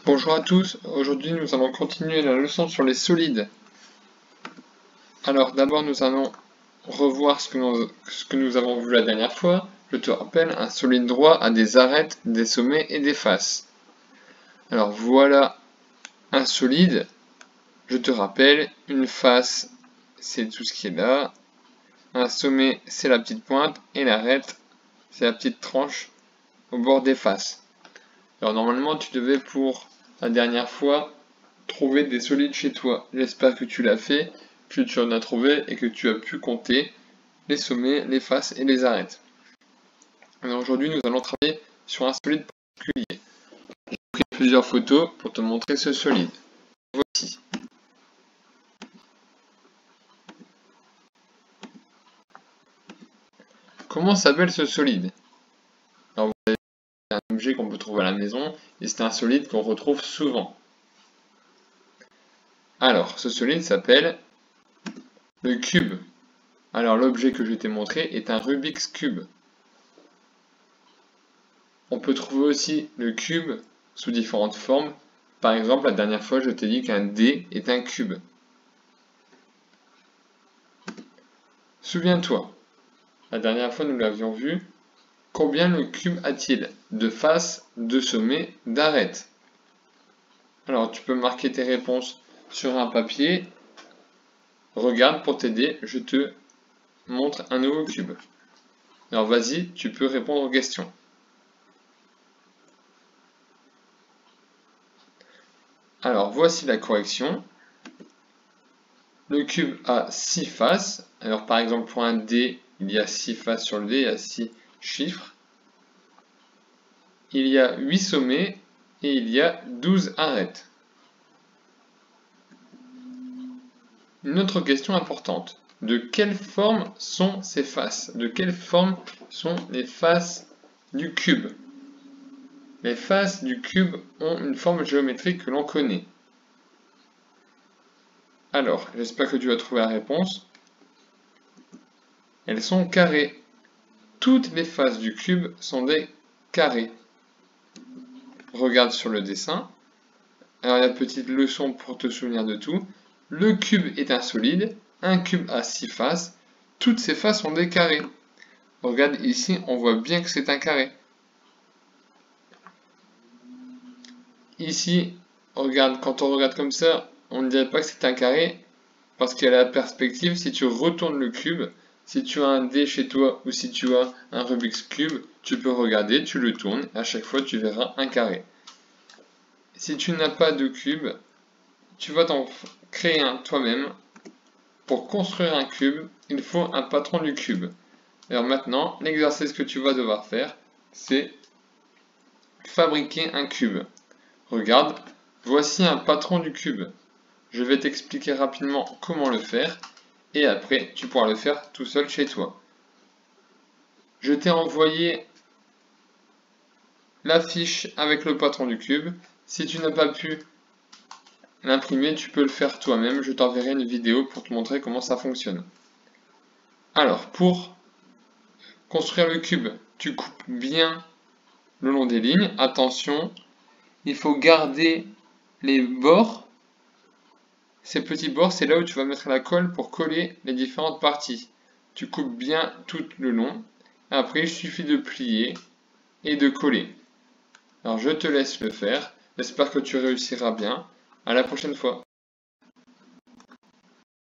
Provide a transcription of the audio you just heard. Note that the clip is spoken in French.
Bonjour à tous, aujourd'hui nous allons continuer la leçon sur les solides. Alors d'abord nous allons revoir ce que nous avons vu la dernière fois. Je te rappelle, un solide droit a des arêtes, des sommets et des faces. Alors voilà un solide, je te rappelle, une face c'est tout ce qui est là, un sommet c'est la petite pointe et l'arête c'est la petite tranche au bord des faces. Alors normalement tu devais pour la dernière fois trouver des solides chez toi. J'espère que tu l'as fait, que tu en as trouvé et que tu as pu compter les sommets, les faces et les arêtes. Alors aujourd'hui nous allons travailler sur un solide particulier. J'ai pris plusieurs photos pour te montrer ce solide. Voici. Comment s'appelle ce solide? Alors vous avez un objet qu'on peut trouver à la maison et c'est un solide qu'on retrouve souvent. Alors ce solide s'appelle le cube. Alors l'objet que je t'ai montré est un Rubik's Cube. On peut trouver aussi le cube sous différentes formes. Par exemple, la dernière fois, je t'ai dit qu'un dé est un cube. Souviens-toi, la dernière fois, nous l'avions vu. Combien le cube a-t-il de faces, de sommets, d'arêtes? Alors, tu peux marquer tes réponses sur un papier. Regarde, pour t'aider, je te montre un nouveau cube. Alors, vas-y, tu peux répondre aux questions. Alors, voici la correction. Le cube a 6 faces. Alors par exemple pour un dé, il y a 6 faces sur le dé, il y a 6 chiffres. Il y a 8 sommets et il y a 12 arêtes. Une autre question importante. De quelle forme sont ces faces? De quelle forme sont les faces du cube? Les faces du cube ont une forme géométrique que l'on connaît. Alors, j'espère que tu vas trouver la réponse. Elles sont carrées. Toutes les faces du cube sont des carrés. Regarde sur le dessin. Alors, la petite leçon pour te souvenir de tout. Le cube est un solide. Un cube a 6 faces. Toutes ces faces sont des carrés. Regarde ici, on voit bien que c'est un carré. Ici, regarde, quand on regarde comme ça, on ne dirait pas que c'est un carré. Parce qu'il y a la perspective, si tu retournes le cube, si tu as un dé chez toi ou si tu as un Rubik's Cube, tu peux regarder, tu le tournes, à chaque fois tu verras un carré. Si tu n'as pas de cube, tu vas t'en créer un toi-même. Pour construire un cube, il faut un patron du cube. Alors maintenant, l'exercice que tu vas devoir faire, c'est fabriquer un cube. Regarde, voici un patron du cube. Je vais t'expliquer rapidement comment le faire et après tu pourras le faire tout seul chez toi. Je t'ai envoyé la fiche avec le patron du cube. Si tu n'as pas pu l'imprimer, tu peux le faire toi-même. Je t'enverrai une vidéo pour te montrer comment ça fonctionne. Alors, pour construire le cube, tu coupes bien le long des lignes. Attention, il faut garder les bords. Ces petits bords, c'est là où tu vas mettre la colle pour coller les différentes parties. Tu coupes bien tout le long. Après, il suffit de plier et de coller. Alors, je te laisse le faire. J'espère que tu réussiras bien. À la prochaine fois.